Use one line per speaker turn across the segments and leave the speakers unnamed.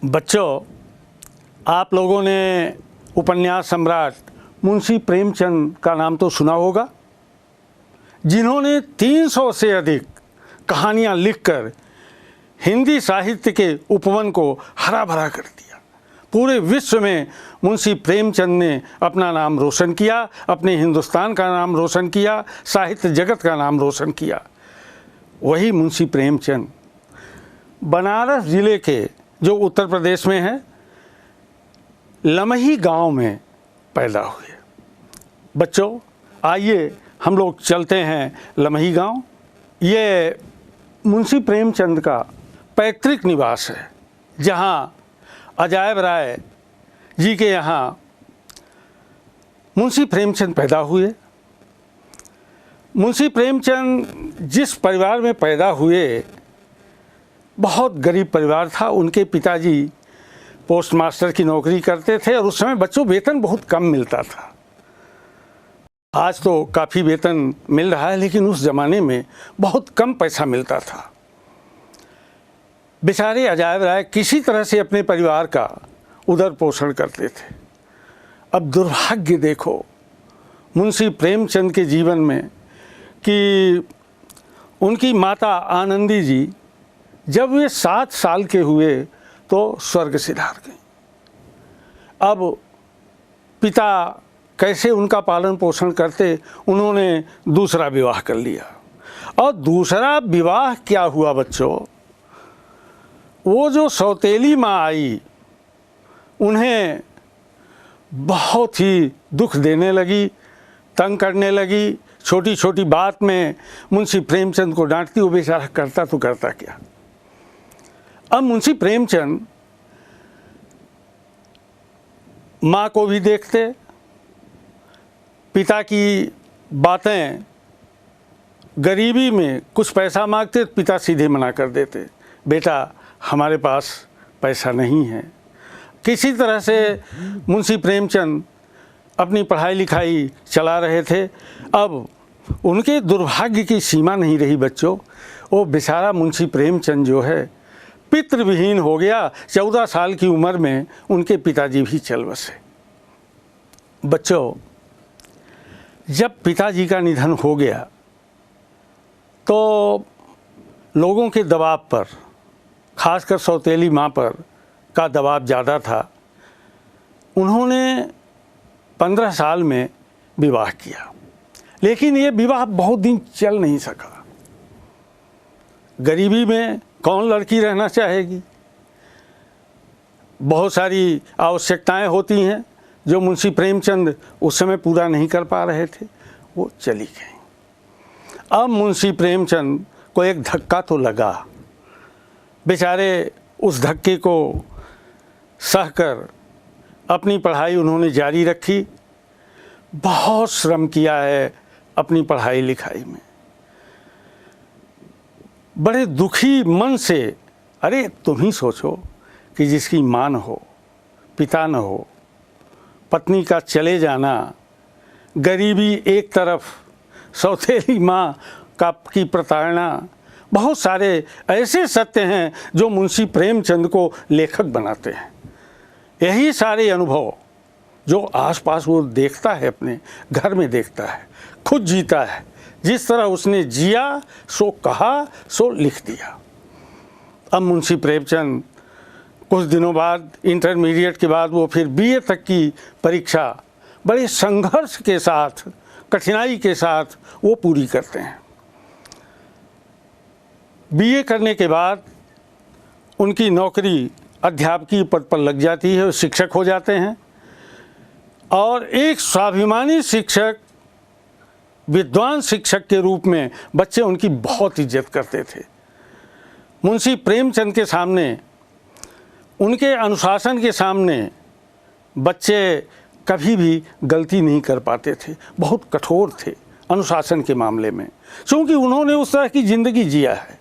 बच्चों, आप लोगों ने उपन्यास सम्राट मुंशी प्रेमचंद का नाम तो सुना होगा, जिन्होंने 300 से अधिक कहानियां लिखकर हिंदी साहित्य के उपवन को हरा भरा कर दिया। पूरे विश्व में मुंशी प्रेमचंद ने अपना नाम रोशन किया, अपने हिंदुस्तान का नाम रोशन किया, साहित्य जगत का नाम रोशन किया। वही मुंशी प्रेमचंद बनारस ज़िले के, जो उत्तर प्रदेश में है, लमही गांव में पैदा हुए। बच्चों, आइए हम लोग चलते हैं लमही गांव। ये मुंशी प्रेमचंद का पैतृक निवास है, जहां अजायब राय जी के यहाँ मुंशी प्रेमचंद पैदा हुए। मुंशी प्रेमचंद जिस परिवार में पैदा हुए, बहुत गरीब परिवार था। उनके पिताजी पोस्ट मास्टर की नौकरी करते थे और उस समय बच्चों वेतन बहुत कम मिलता था। आज तो काफ़ी वेतन मिल रहा है, लेकिन उस ज़माने में बहुत कम पैसा मिलता था। बेचारे अजायब राय किसी तरह से अपने परिवार का उदर पोषण करते थे। अब दुर्भाग्य देखो मुंशी प्रेमचंद के जीवन में कि उनकी माता आनंदी जी जब वे 7 साल के हुए तो स्वर्ग सिधार गई। अब पिता कैसे उनका पालन पोषण करते, उन्होंने दूसरा विवाह कर लिया। और दूसरा विवाह क्या हुआ बच्चों, वो जो सौतेली माँ आई, उन्हें बहुत ही दुख देने लगी, तंग करने लगी। छोटी छोटी बात में मुंशी प्रेमचंद को डांटती। वो बेचारा करता तो करता क्या। अब मुंशी प्रेमचंद माँ को भी देखते, पिता की बातें, गरीबी में कुछ पैसा मांगते, पिता सीधे मना कर देते, बेटा हमारे पास पैसा नहीं है। किसी तरह से मुंशी प्रेमचंद अपनी पढ़ाई लिखाई चला रहे थे। अब उनके दुर्भाग्य की सीमा नहीं रही बच्चों। वो बेचारा मुंशी प्रेमचंद जो है पितृविहीन हो गया। 14 साल की उम्र में उनके पिताजी भी चल बसे। बच्चों, जब पिताजी का निधन हो गया तो लोगों के दबाव पर, खासकर सौतेली माँ पर का दबाव ज़्यादा था। उन्होंने 15 साल में विवाह किया, लेकिन ये विवाह बहुत दिन चल नहीं सका। गरीबी में कौन लड़की रहना चाहेगी। बहुत सारी आवश्यकताएं होती हैं जो मुंशी प्रेमचंद उस समय पूरा नहीं कर पा रहे थे। वो चली गई। अब मुंशी प्रेमचंद को एक धक्का तो लगा। बेचारे उस धक्के को सहकर अपनी पढ़ाई उन्होंने जारी रखी। बहुत श्रम किया है अपनी पढ़ाई लिखाई में। बड़े दुखी मन से, अरे तुम ही सोचो कि जिसकी माँ न हो, पिता न हो, पत्नी का चले जाना, गरीबी एक तरफ, सौतेली माँ की प्रताड़ना, बहुत सारे ऐसे सत्य हैं जो मुंशी प्रेमचंद को लेखक बनाते हैं। यही सारे अनुभव जो आसपास वो देखता है, अपने घर में देखता है, खुद जीता है। जिस तरह उसने जिया सो कहा सो लिख दिया। अब मुंशी प्रेमचंद कुछ दिनों बाद, इंटरमीडिएट के बाद, वो फिर बीए तक की परीक्षा बड़े संघर्ष के साथ, कठिनाई के साथ वो पूरी करते हैं। बीए करने के बाद उनकी नौकरी अध्यापकीय पद पर लग जाती है, शिक्षक हो जाते हैं। और एक स्वाभिमानी शिक्षक, विद्वान शिक्षक के रूप में बच्चे उनकी बहुत इज्जत करते थे। मुंशी प्रेमचंद के सामने, उनके अनुशासन के सामने बच्चे कभी भी गलती नहीं कर पाते थे। बहुत कठोर थे अनुशासन के मामले में, क्योंकि उन्होंने उस तरह की ज़िंदगी जिया है।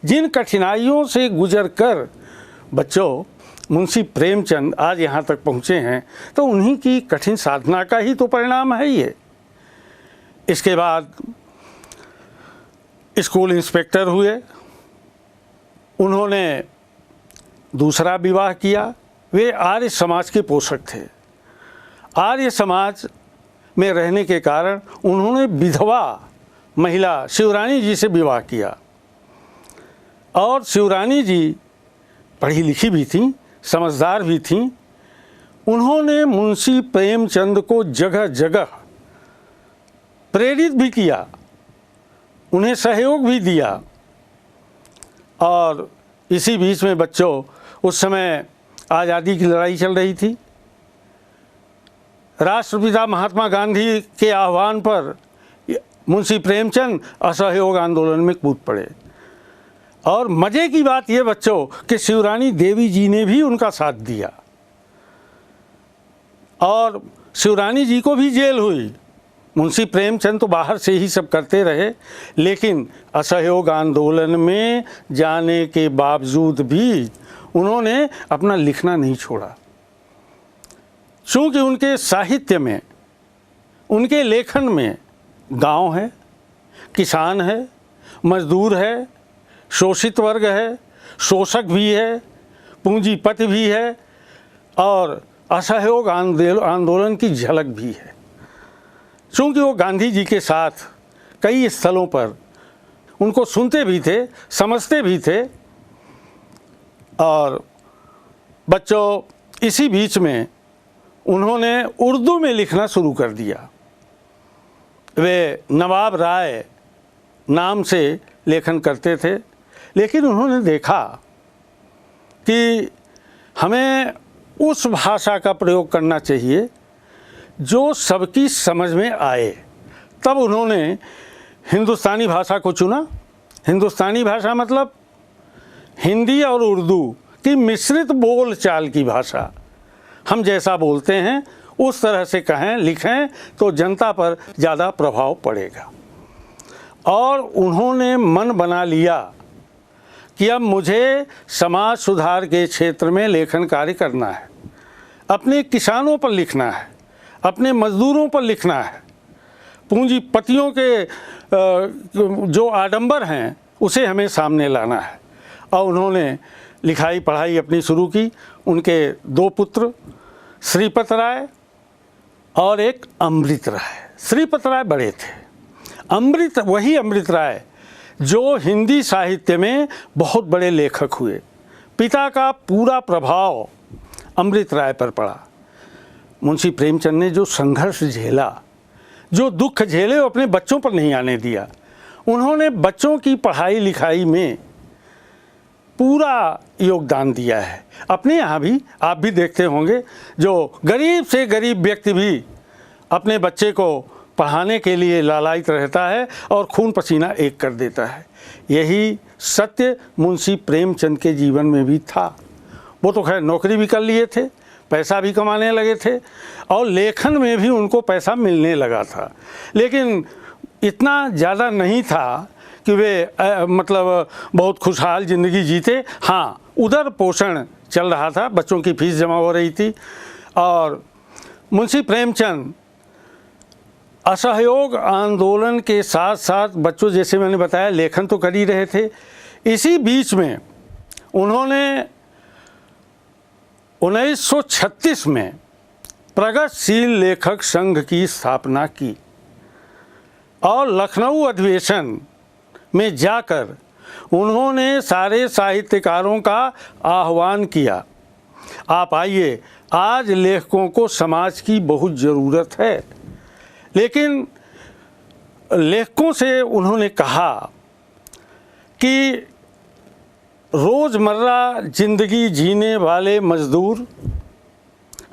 जिन कठिनाइयों से गुजर कर बच्चों मुंशी प्रेमचंद आज यहाँ तक पहुँचे हैं, तो उन्हीं की कठिन साधना का ही तो परिणाम है ये। इसके बाद स्कूल इंस्पेक्टर हुए। उन्होंने दूसरा विवाह किया। वे आर्य समाज के पोषक थे। आर्य समाज में रहने के कारण उन्होंने विधवा महिला शिवरानी जी से विवाह किया और शिवरानी जी पढ़ी लिखी भी थीं, समझदार भी थीं। उन्होंने मुंशी प्रेमचंद को जगह जगह प्रेरित भी किया, उन्हें सहयोग भी दिया। और इसी बीच में बच्चों, उस समय आज़ादी की लड़ाई चल रही थी। राष्ट्रपिता महात्मा गांधी के आह्वान पर मुंशी प्रेमचंद असहयोग आंदोलन में कूद पड़े। और मज़े की बात यह बच्चों कि शिवरानी देवी जी ने भी उनका साथ दिया और शिवरानी जी को भी जेल हुई। मुंशी प्रेमचंद तो बाहर से ही सब करते रहे, लेकिन असहयोग आंदोलन में जाने के बावजूद भी उन्होंने अपना लिखना नहीं छोड़ा। चूँकि उनके साहित्य में, उनके लेखन में गांव है, किसान है, मजदूर है, शोषित वर्ग है, शोषक भी है, पूंजीपति भी है और असहयोग आंदोलन की झलक भी है। चूँकि वो गांधी जी के साथ कई स्थलों पर उनको सुनते भी थे, समझते भी थे। और बच्चों, इसी बीच में उन्होंने उर्दू में लिखना शुरू कर दिया। वे नवाब राय नाम से लेखन करते थे, लेकिन उन्होंने देखा कि हमें उस भाषा का प्रयोग करना चाहिए जो सबकी समझ में आए। तब उन्होंने हिंदुस्तानी भाषा को चुना। हिंदुस्तानी भाषा मतलब हिंदी और उर्दू की मिश्रित बोल चाल की भाषा। हम जैसा बोलते हैं उस तरह से कहें, लिखें तो जनता पर ज़्यादा प्रभाव पड़ेगा। और उन्होंने मन बना लिया कि अब मुझे समाज सुधार के क्षेत्र में लेखन कार्य करना है, अपने किसानों पर लिखना है, अपने मजदूरों पर लिखना है, पूंजीपतियों के जो आडंबर हैं उसे हमें सामने लाना है। और उन्होंने लिखाई पढ़ाई अपनी शुरू की। उनके दो पुत्र, श्रीपत राय और एक अमृत राय। श्रीपत राय बड़े थे, वही अमृत राय जो हिंदी साहित्य में बहुत बड़े लेखक हुए। पिता का पूरा प्रभाव अमृत राय पर पड़ा। मुंशी प्रेमचंद ने जो संघर्ष झेला, जो दुख झेले, वो अपने बच्चों पर नहीं आने दिया। उन्होंने बच्चों की पढ़ाई लिखाई में पूरा योगदान दिया है। अपने यहाँ भी आप भी देखते होंगे, जो गरीब से गरीब व्यक्ति भी अपने बच्चे को पढ़ाने के लिए लालायित रहता है और खून पसीना एक कर देता है। यही सत्य मुंशी प्रेमचंद के जीवन में भी था। वो तो खैर नौकरी भी कर लिए थे, पैसा भी कमाने लगे थे और लेखन में भी उनको पैसा मिलने लगा था, लेकिन इतना ज़्यादा नहीं था कि वे मतलब बहुत खुशहाल ज़िंदगी जीते। हाँ, उधर पोषण चल रहा था, बच्चों की फीस जमा हो रही थी। और मुंशी प्रेमचंद असहयोग आंदोलन के साथ साथ बच्चों, जैसे मैंने बताया, लेखन तो कर ही रहे थे। इसी बीच में उन्होंने 1936 में प्रगतिशील लेखक संघ की स्थापना की और लखनऊ अधिवेशन में जाकर उन्होंने सारे साहित्यकारों का आह्वान किया, आप आइए, आज लेखकों को समाज की बहुत ज़रूरत है। लेकिन लेखकों से उन्होंने कहा कि रोज़मर्रा ज़िंदगी जीने वाले मज़दूर,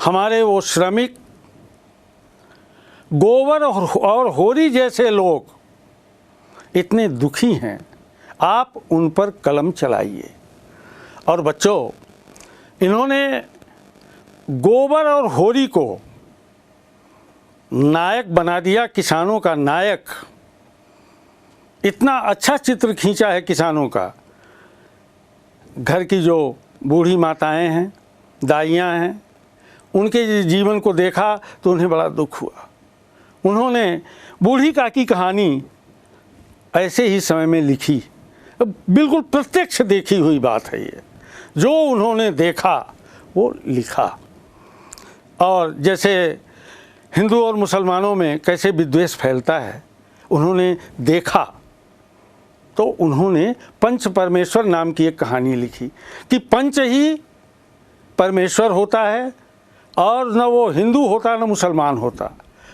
हमारे वो श्रमिक, गोबर और होरी जैसे लोग इतने दुखी हैं, आप उन पर कलम चलाइए। और बच्चों, इन्होंने गोबर और होरी को नायक बना दिया, किसानों का नायक। इतना अच्छा चित्र खींचा है किसानों का। घर की जो बूढ़ी माताएं हैं, दाइयाँ हैं, उनके जीवन को देखा तो उन्हें बड़ा दुख हुआ। उन्होंने बूढ़ी का की कहानी ऐसे ही समय में लिखी, बिल्कुल प्रत्यक्ष देखी हुई बात है ये। जो उन्होंने देखा वो लिखा। और जैसे हिंदू और मुसलमानों में कैसे विद्वेष फैलता है, उन्होंने देखा तो उन्होंने पंच परमेश्वर नाम की एक कहानी लिखी कि पंच ही परमेश्वर होता है और न वो हिंदू होता न मुसलमान होता।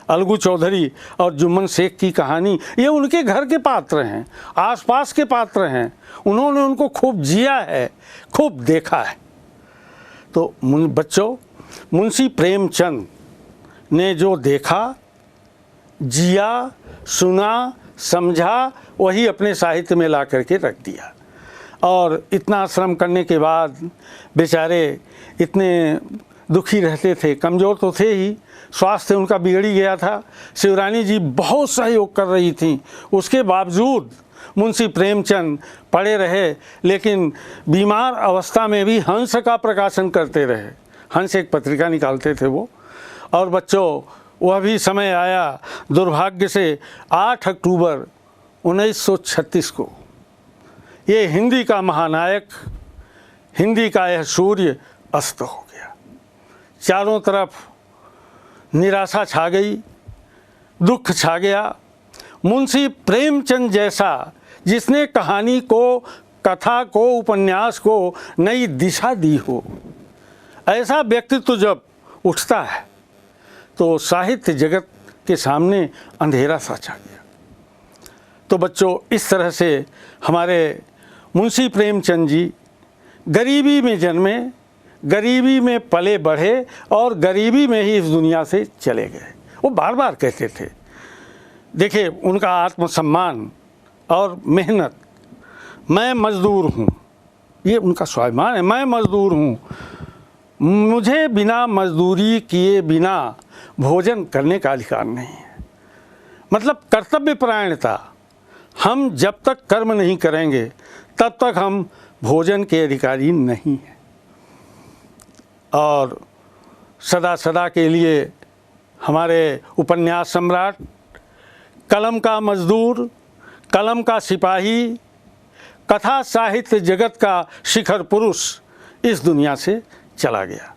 अलगू चौधरी और जुम्मन शेख की कहानी, ये उनके घर के पात्र हैं, आसपास के पात्र हैं, उन्होंने उनको खूब जिया है, खूब देखा है। तो बच्चों, मुंशी प्रेमचंद ने जो देखा, जिया, सुना, समझा, वही अपने साहित्य में ला करके रख दिया। और इतना श्रम करने के बाद बेचारे इतने दुखी रहते थे, कमज़ोर तो थे ही, स्वास्थ्य उनका बिगड़ ही गया था। शिवरानी जी बहुत सहयोग कर रही थीं, उसके बावजूद मुंशी प्रेमचंद पड़े रहे, लेकिन बीमार अवस्था में भी हंस का प्रकाशन करते रहे। हंस एक पत्रिका निकालते थे वो। और बच्चों, वह भी समय आया दुर्भाग्य से 8 अक्टूबर 1936 को ये हिंदी का महानायक, हिंदी का यह सूर्य अस्त हो गया। चारों तरफ निराशा छा गई, दुख छा गया। मुंशी प्रेमचंद जैसा जिसने कहानी को, कथा को, उपन्यास को नई दिशा दी हो, ऐसा व्यक्तित्व जब उठता है तो साहित्य जगत के सामने अंधेरा सा छा गया। तो बच्चों, इस तरह से हमारे मुंशी प्रेमचंद जी गरीबी में जन्मे, गरीबी में पले बढ़े और गरीबी में ही इस दुनिया से चले गए। वो बार बार कहते थे, देखिए उनका आत्मसम्मान और मेहनत, मैं मज़दूर हूँ, ये उनका स्वाभिमान है, मैं मज़दूर हूँ, मुझे बिना मजदूरी किए बिना भोजन करने का अधिकार नहीं है। मतलब कर्तव्य परायणता, हम जब तक कर्म नहीं करेंगे तब तक हम भोजन के अधिकारी नहीं हैं। और सदा सदा के लिए हमारे उपन्यास सम्राट, कलम का मजदूर, कलम का सिपाही, कथा साहित्य जगत का शिखर पुरुष इस दुनिया से चला गया।